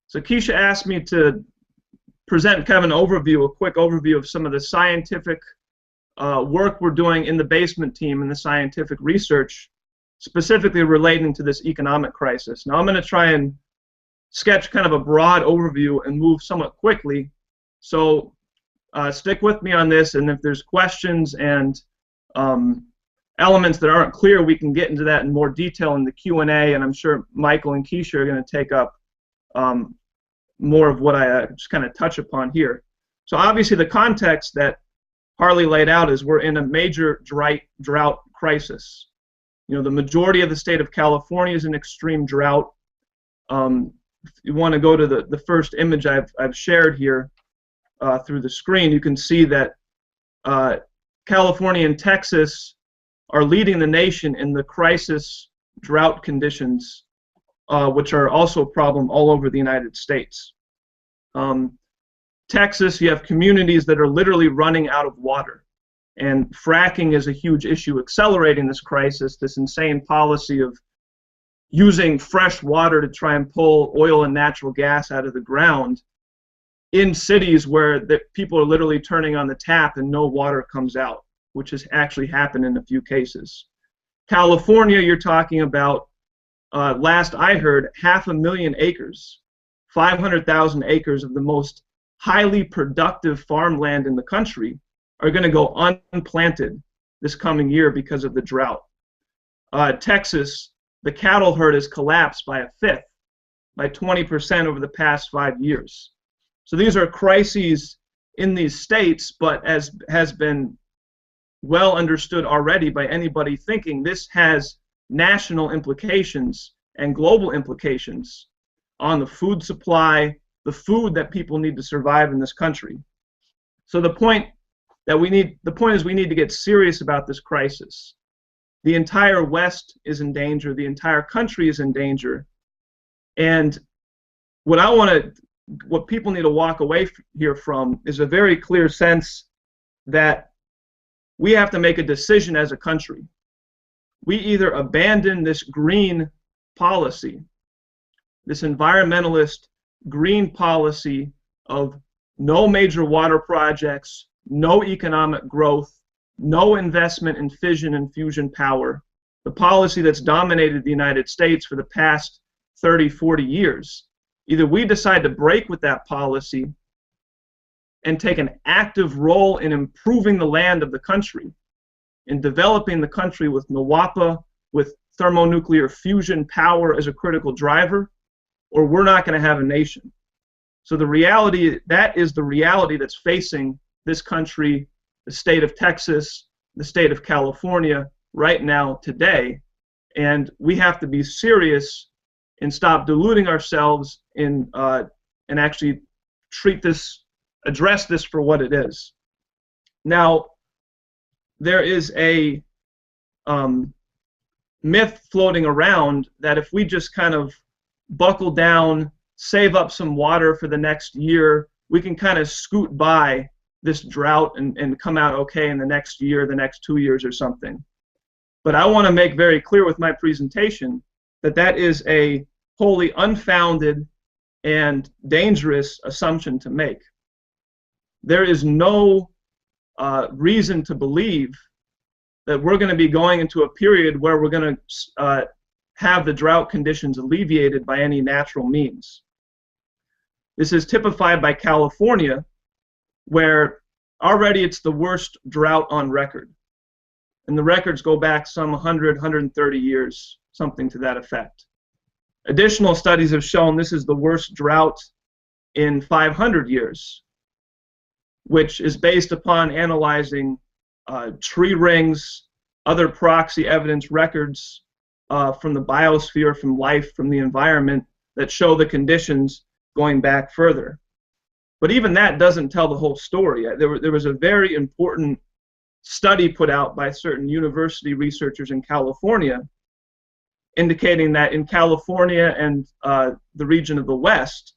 So Keisha asked me to present kind of an overview, a quick overview of some of the scientific work we're doing in the basement team and the scientific research specifically relating to this economic crisis. Now I'm going to try and sketch kind of a broad overview and move somewhat quickly. So stick with me on this, and if there's questions and elements that aren't clear, we can get into that in more detail in the Q&A, and I'm sure Michael and Keisha are going to take up more of what I just kind of touch upon here. So obviously the context that Harley laid out is we're in a major drought crisis. You know, the majority of the state of California is in extreme drought. If you want to go to the first image I've shared here through the screen, you can see that California and Texas are leading the nation in the crisis drought conditions, which are also a problem all over the United States. Texas, you have communities that are literally running out of water, and fracking is a huge issue accelerating this crisis, this insane policy of using fresh water to try and pull oil and natural gas out of the ground in cities where people are literally turning on the tap and no water comes out, which has actually happened in a few cases. California, you're talking about, last I heard, 500,000 acres, 500,000 acres of the most highly productive farmland in the country are going to go unplanted this coming year because of the drought. Texas, the cattle herd has collapsed by a fifth, by 20% over the past 5 years. So these are crises in these states, but as has been well understood already by anybody thinking, this has national implications and global implications on the food supply, the food that people need to survive in this country. So the point is we need to get serious about this crisis. The entire West is in danger, the entire country is in danger, and what people need to walk away here from is a very clear sense that we have to make a decision as a country. We either abandon this green policy, this environmentalist green policy of no major water projects, no economic growth, no investment in fission and fusion power, the policy that's dominated the United States for the past 30, 40 years. Either we decide to break with that policy and take an active role in improving the land of the country, in developing the country with NWAPA, with thermonuclear fusion power as a critical driver, or we're not going to have a nation. So that is the reality that's facing this country, the state of Texas, the state of California right now, today, and we have to be serious and stop deluding ourselves and actually address this for what it is. Now, there is a myth floating around that if we just kind of buckle down, save up some water for the next year, we can kind of scoot by this drought and come out okay in the next year, the next 2 years or something. But I want to make very clear with my presentation that that is a wholly unfounded and dangerous assumption to make. There is no reason to believe that we're going to be going into a period where we're going to have the drought conditions alleviated by any natural means. This is typified by California, where already it's the worst drought on record. And the records go back some 100, 130 years, something to that effect. Additional studies have shown this is the worst drought in 500 years, which is based upon analyzing tree rings, other proxy evidence records from the biosphere, from life, from the environment that show the conditions going back further. But even that doesn't tell the whole story. There was a very important study put out by certain university researchers in California indicating that in California and the region of the West,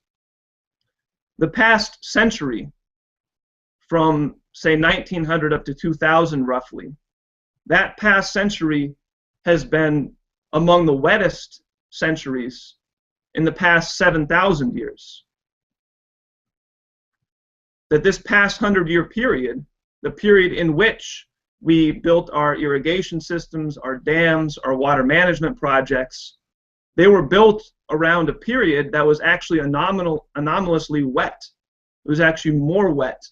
the past century, from say 1900 up to 2000 roughly, that past century has been among the wettest centuries in the past 7,000 years. That this past 100-year period, the period in which we built our irrigation systems, our dams, our water management projects, they were built around a period that was actually anomalously wet. It was actually more wet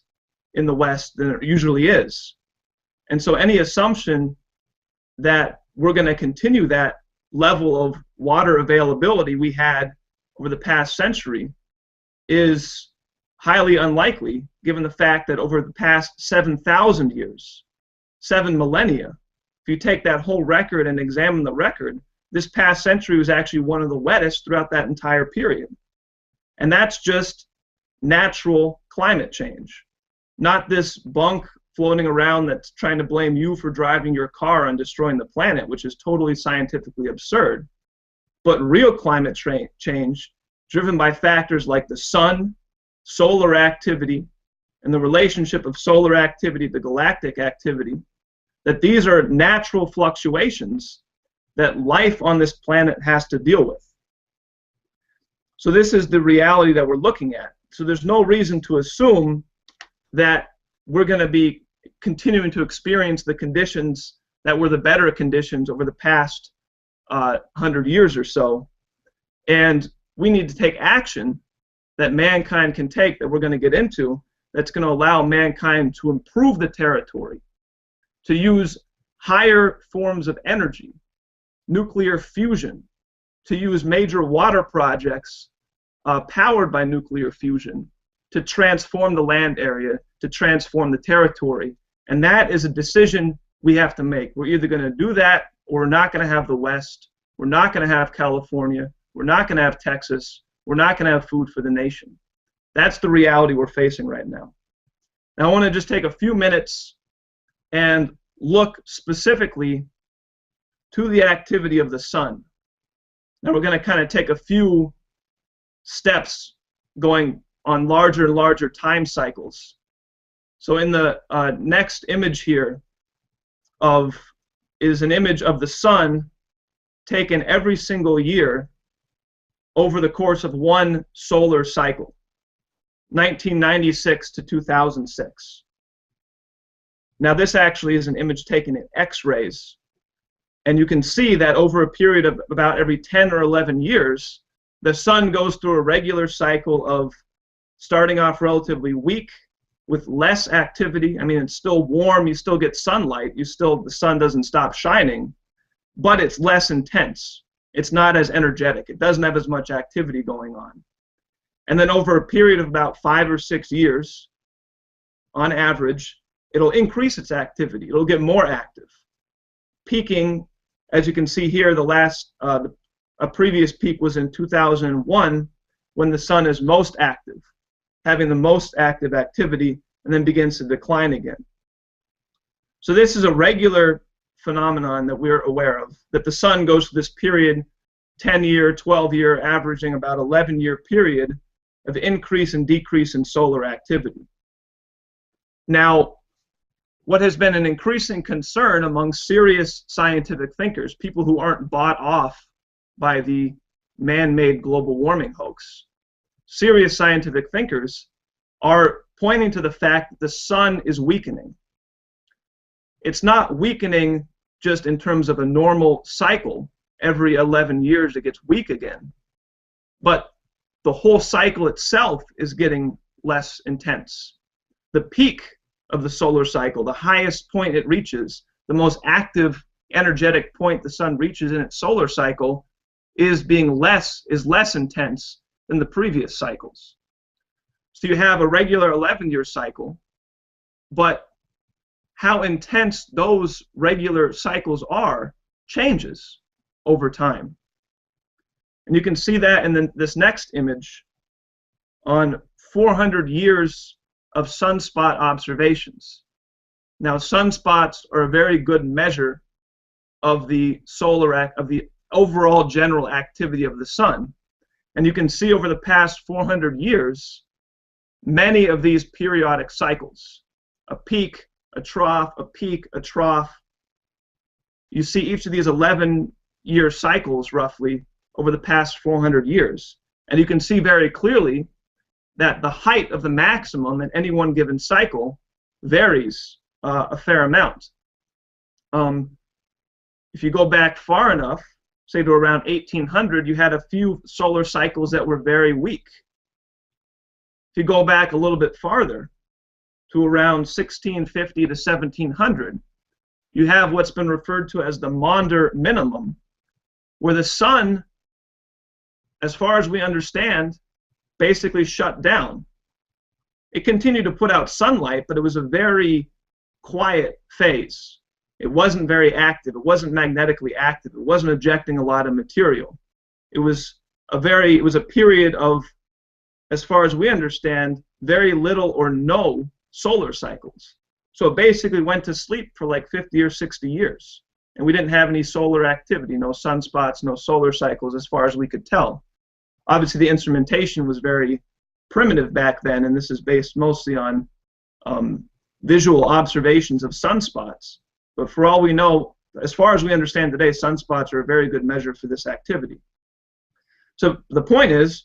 in the West than it usually is. And so any assumption that we're going to continue that level of water availability we had over the past century is highly unlikely, given the fact that over the past 7,000 years, 7 millennia, if you take that whole record and examine the record, this past century was actually one of the wettest throughout that entire period. And that's just natural climate change, not this bunk floating around that's trying to blame you for driving your car and destroying the planet, which is totally scientifically absurd, but real climate change driven by factors like the sun, solar activity, and the relationship of solar activity to galactic activity, that these are natural fluctuations that life on this planet has to deal with. So this is the reality that we're looking at. So there's no reason to assume that we're going to be continuing to experience the conditions that were the better conditions over the past 100 years or so. And we need to take action that mankind can take, that we're going to get into, that's going to allow mankind to improve the territory, to use higher forms of energy, nuclear fusion, to use major water projects powered by nuclear fusion to transform the land area, to transform the territory. And that is a decision we have to make. We're either going to do that or we're not going to have the West. We're not going to have California. We're not going to have Texas. We're not going to have food for the nation. That's the reality we're facing right now. Now I want to just take a few minutes and look specifically to the activity of the sun. Now we're going to kind of take a few steps going on larger and larger time cycles. So in the next image here is an image of the sun taken every single year over the course of one solar cycle, 1996 to 2006. Now this actually is an image taken in X-rays, and you can see that over a period of about every 10 or 11 years, the sun goes through a regular cycle of starting off relatively weak with less activity. I mean, it's still warm, you still get sunlight, the sun doesn't stop shining, but it's less intense. It's not as energetic. It doesn't have as much activity going on. And then over a period of about 5 or 6 years, on average, it'll increase its activity. It'll get more active, peaking, as you can see here, a previous peak was in 2001 when the sun is most active, having the most active activity, and then begins to decline again. So this is a regular phenomenon that we're aware of, that the sun goes through this period, 10-year, 12-year, averaging about 11-year period of increase and decrease in solar activity. Now, what has been an increasing concern among serious scientific thinkers, people who aren't bought off by the man-made global warming hoax, serious scientific thinkers are pointing to the fact that the sun is weakening. It's not weakening just in terms of a normal cycle. Every 11 years it gets weak again. But the whole cycle itself is getting less intense. The peak of the solar cycle, the highest point it reaches, the most active, energetic point the sun reaches in its solar cycle is less intense than the previous cycles. So you have a regular 11-year cycle, but how intense those regular cycles are changes over time. And you can see that in this next image on 400 years of sunspot observations. Now, sunspots are a very good measure of the overall general activity of the sun. And you can see over the past 400 years, many of these periodic cycles, a peak, a trough, a peak, a trough. You see each of these 11-year cycles roughly over the past 400 years. And you can see very clearly that the height of the maximum at any one given cycle varies a fair amount. If you go back far enough, say to around 1800, you had a few solar cycles that were very weak. If you go back a little bit farther, to around 1650 to 1700, you have what's been referred to as the Maunder minimum, where the sun, as far as we understand, basically shut down. It continued to put out sunlight, but it was a very quiet phase. It wasn't very active. It wasn't magnetically active. It wasn't ejecting a lot of material. It was a period of, as far as we understand, very little or no solar cycles. So it basically went to sleep for like 50 or 60 years. And we didn't have any solar activity, no sunspots, no solar cycles as far as we could tell. Obviously the instrumentation was very primitive back then, and this is based mostly on visual observations of sunspots. But for all we know, as far as we understand today, sunspots are a very good measure for this activity. So the point is,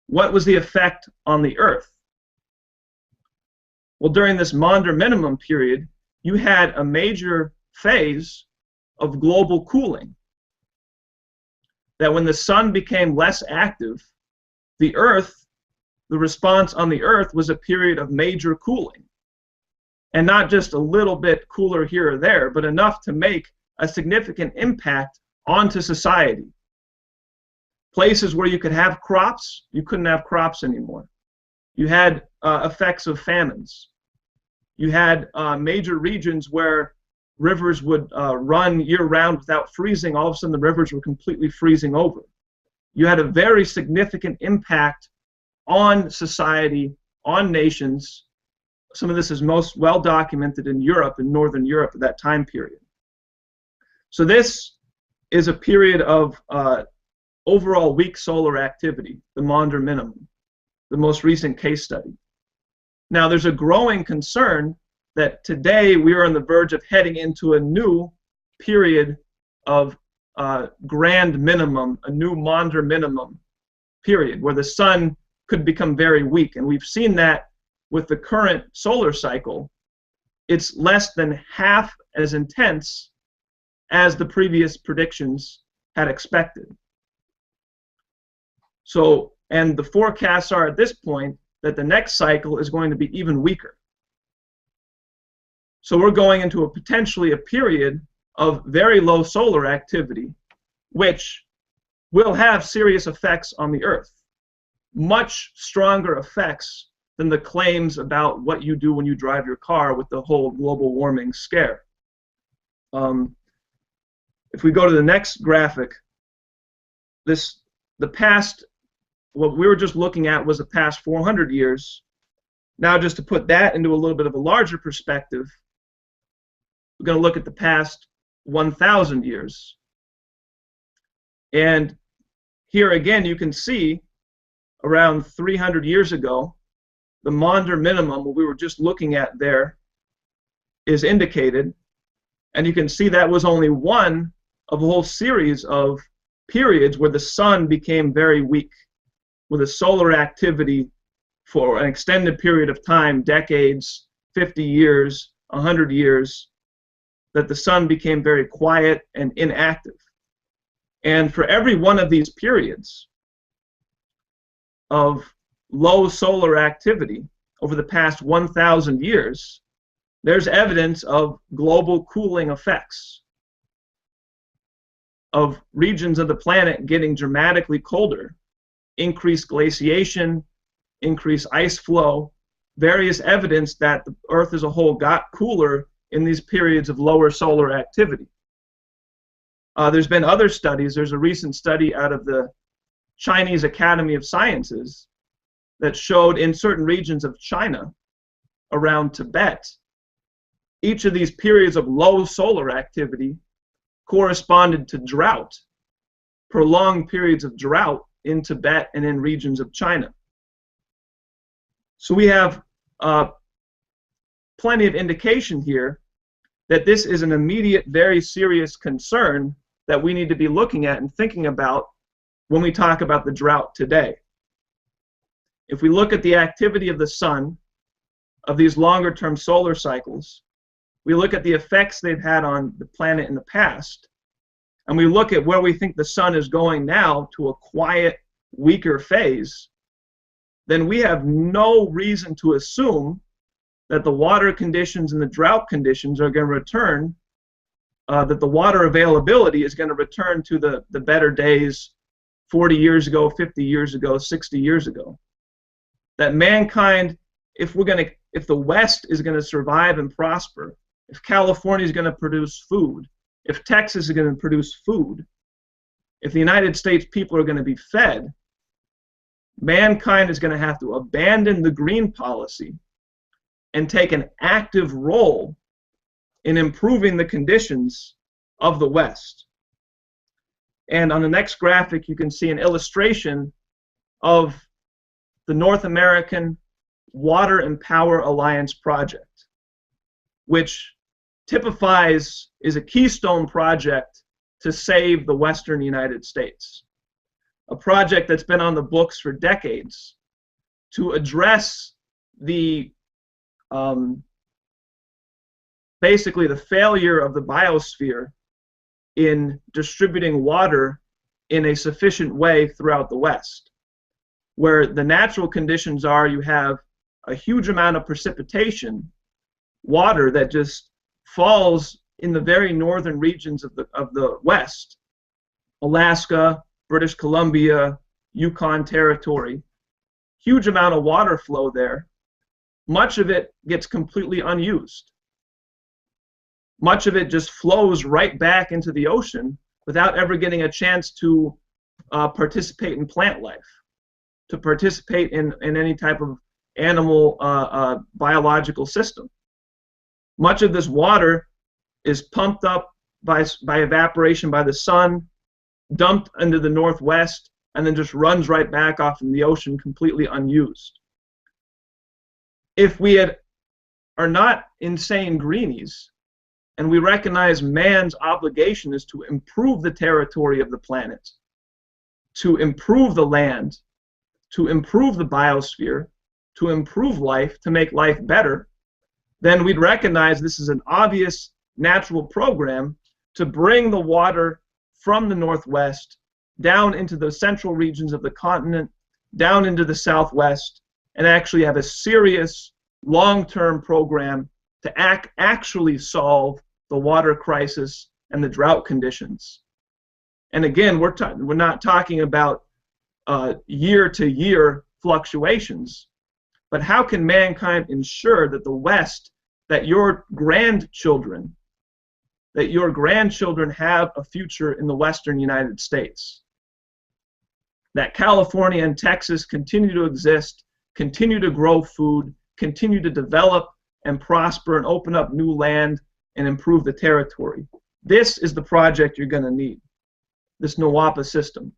what was the effect on the Earth? Well, during this Maunder minimum period, you had a major phase of global cooling. That when the sun became less active, the response on the Earth was a period of major cooling. And not just a little bit cooler here or there, but enough to make a significant impact onto society. Places where you could have crops, you couldn't have crops anymore. You had effects of famines. You had major regions where rivers would run year-round without freezing. All of a sudden, the rivers were completely freezing over. You had a very significant impact on society, on nations. Some of this is most well documented in Europe, in Northern Europe at that time period. So this is a period of overall weak solar activity, the Maunder minimum, the most recent case study. Now there's a growing concern that today we are on the verge of heading into a new period of grand minimum, a new Maunder minimum period, where the sun could become very weak. And we've seen that with the current solar cycle. It's less than half as intense as the previous predictions had expected. So, and the forecasts are at this point that the next cycle is going to be even weaker. So we're going into potentially a period of very low solar activity, which will have serious effects on the Earth. Much stronger effects than the claims about what you do when you drive your car with the whole global warming scare. If we go to the next graphic, what we were just looking at was the past 400 years. Now, just to put that into a little bit of a larger perspective, we're going to look at the past 1,000 years. And here again, you can see around 300 years ago, the Maunder minimum, what we were just looking at there, is indicated. And you can see that was only one of a whole series of periods where the sun became very weak, with a solar activity for an extended period of time, decades, 50 years, 100 years, that the sun became very quiet and inactive. And for every one of these periods of low solar activity over the past 1,000 years, there's evidence of global cooling effects, of regions of the planet getting dramatically colder, increased glaciation, increased ice flow, various evidence that the Earth as a whole got cooler in these periods of lower solar activity. There's been other studies. There's a recent study out of the Chinese Academy of Sciences that showed in certain regions of China, around Tibet, each of these periods of low solar activity corresponded to drought, prolonged periods of drought in Tibet and in regions of China. So we have plenty of indication here that this is an immediate, very serious concern that we need to be looking at and thinking about when we talk about the drought today. If we look at the activity of the sun, of these longer-term solar cycles, we look at the effects they've had on the planet in the past, and we look at where we think the sun is going now to a quiet, weaker phase, then we have no reason to assume that the water conditions and the drought conditions are going to return, that the water availability is going to return to the better days 40 years ago, 50 years ago, 60 years ago. That mankind, if the West is going to survive and prosper, if California is going to produce food, if Texas is going to produce food, if the United States people are going to be fed, mankind is going to have to abandon the green policy and take an active role in improving the conditions of the West. And on the next graphic, you can see an illustration of the North American Water and Power Alliance project, which typifies, is a keystone project to save the Western United States. A project that's been on the books for decades to address the basically the failure of the biosphere in distributing water in a sufficient way throughout the West. Where the natural conditions are, you have a huge amount of precipitation, water that just falls in the very northern regions of the West, Alaska, British Columbia, Yukon Territory, huge amount of water flow there. Much of it gets completely unused. Much of it just flows right back into the ocean without ever getting a chance to participate in plant life, to participate in any type of animal biological system. Much of this water is pumped up by evaporation by the sun, dumped into the Northwest, and then just runs right back off in the ocean completely unused. If we are not insane greenies, and we recognize man's obligation is to improve the territory of the planet, to improve the land, to improve the biosphere, to improve life, to make life better, then we'd recognize this is an obvious natural program to bring the water from the Northwest down into the central regions of the continent, down into the Southwest, and actually have a serious long-term program to actually solve the water crisis and the drought conditions. And again, we're not talking about year-to-year fluctuations, but how can mankind ensure that the West, that your grandchildren have a future in the Western United States? That California and Texas continue to exist, continue to grow food, continue to develop and prosper and open up new land and improve the territory. This is the project you're going to need, this NWAPA system.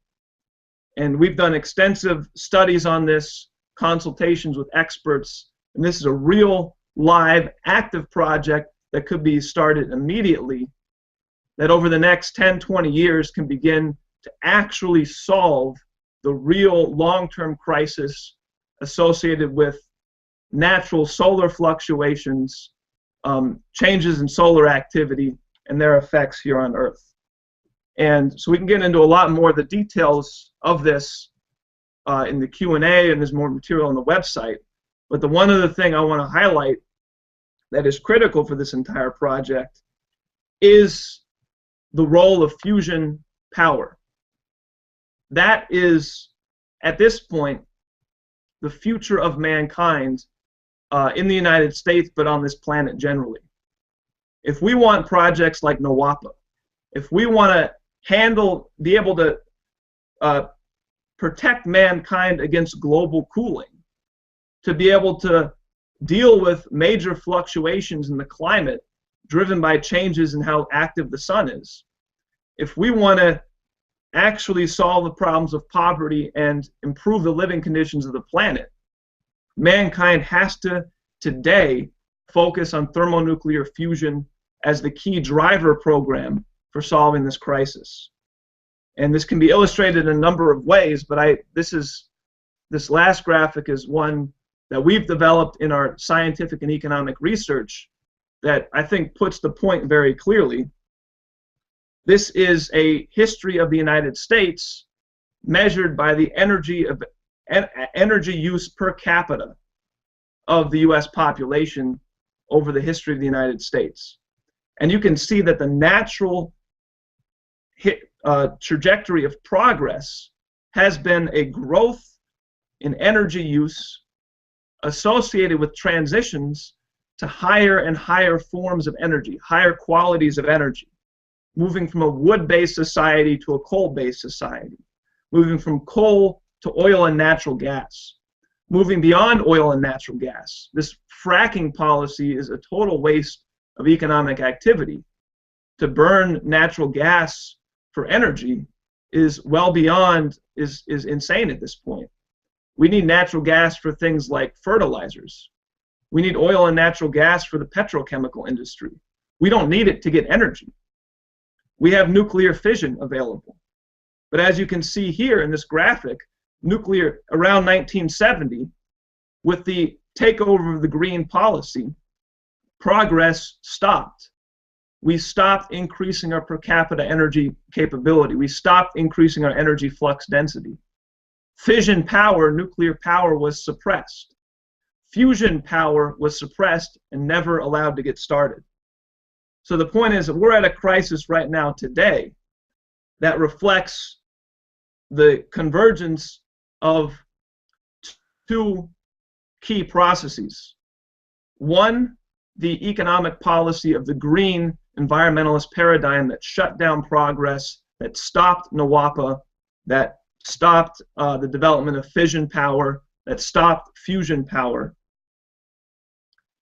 And we've done extensive studies on this, consultations with experts, and this is a real, live, active project that could be started immediately, that over the next 10, 20 years can begin to actually solve the real long-term crisis associated with natural solar fluctuations, changes in solar activity, and their effects here on Earth. And so we can get into a lot more of the details of this in the Q&A, and there's more material on the website. But the one other thing I want to highlight that is critical for this entire project is the role of fusion power. That is, at this point, the future of mankind in the United States, but on this planet generally. If we want projects like NWAPA, if we want to be able to protect mankind against global cooling, to be able to deal with major fluctuations in the climate driven by changes in how active the sun is, if we want to actually solve the problems of poverty and improve the living conditions of the planet, mankind has to today focus on thermonuclear fusion as the key driver program for solving this crisis. And this can be illustrated in a number of ways, but this last graphic is one that we've developed in our scientific and economic research that I think puts the point very clearly. This is a history of the United States measured by the energy use per capita of the U.S. population over the history of the United States. And you can see that the natural trajectory of progress has been a growth in energy use associated with transitions to higher and higher forms of energy, higher qualities of energy, moving from a wood-based society to a coal-based society, moving from coal to oil and natural gas, moving beyond oil and natural gas. This fracking policy is a total waste of economic activity. To burn natural gas for energy is well beyond, is insane at this point. We need natural gas for things like fertilizers. We need oil and natural gas for the petrochemical industry. We don't need it to get energy. We have nuclear fission available. But as you can see here in this graphic, nuclear around 1970, with the takeover of the green policy, progress stopped. We stopped increasing our per capita energy capability. We stopped increasing our energy flux density. Fission power, nuclear power, was suppressed. Fusion power was suppressed and never allowed to get started. So the point is that we're at a crisis right now today that reflects the convergence of two key processes. One, the economic policy of the green environmentalist paradigm that shut down progress, that stopped NWAPA, that stopped the development of fission power, that stopped fusion power.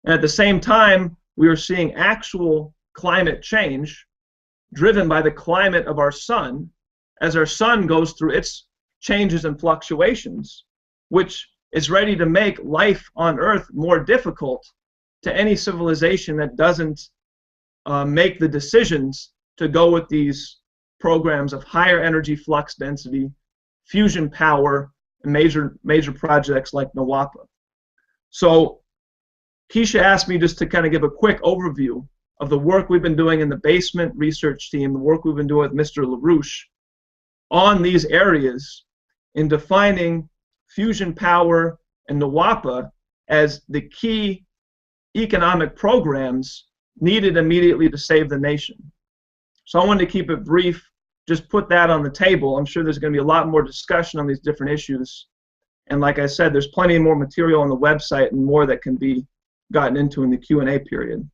And at the same time, we are seeing actual climate change driven by the climate of our sun as our sun goes through its changes and fluctuations, which is ready to make life on Earth more difficult to any civilization that doesn't make the decisions to go with these programs of higher energy flux density, fusion power, and major projects like NWAPA. So Keisha asked me just to kind of give a quick overview of the work we've been doing in the basement research team, the work we've been doing with Mr. LaRouche on these areas in defining fusion power and NWAPA as the key economic programs needed immediately to save the nation. So I wanted to keep it brief, just put that on the table. I'm sure there's going to be a lot more discussion on these different issues. And like I said, there's plenty more material on the website and more that can be gotten into in the Q&A period.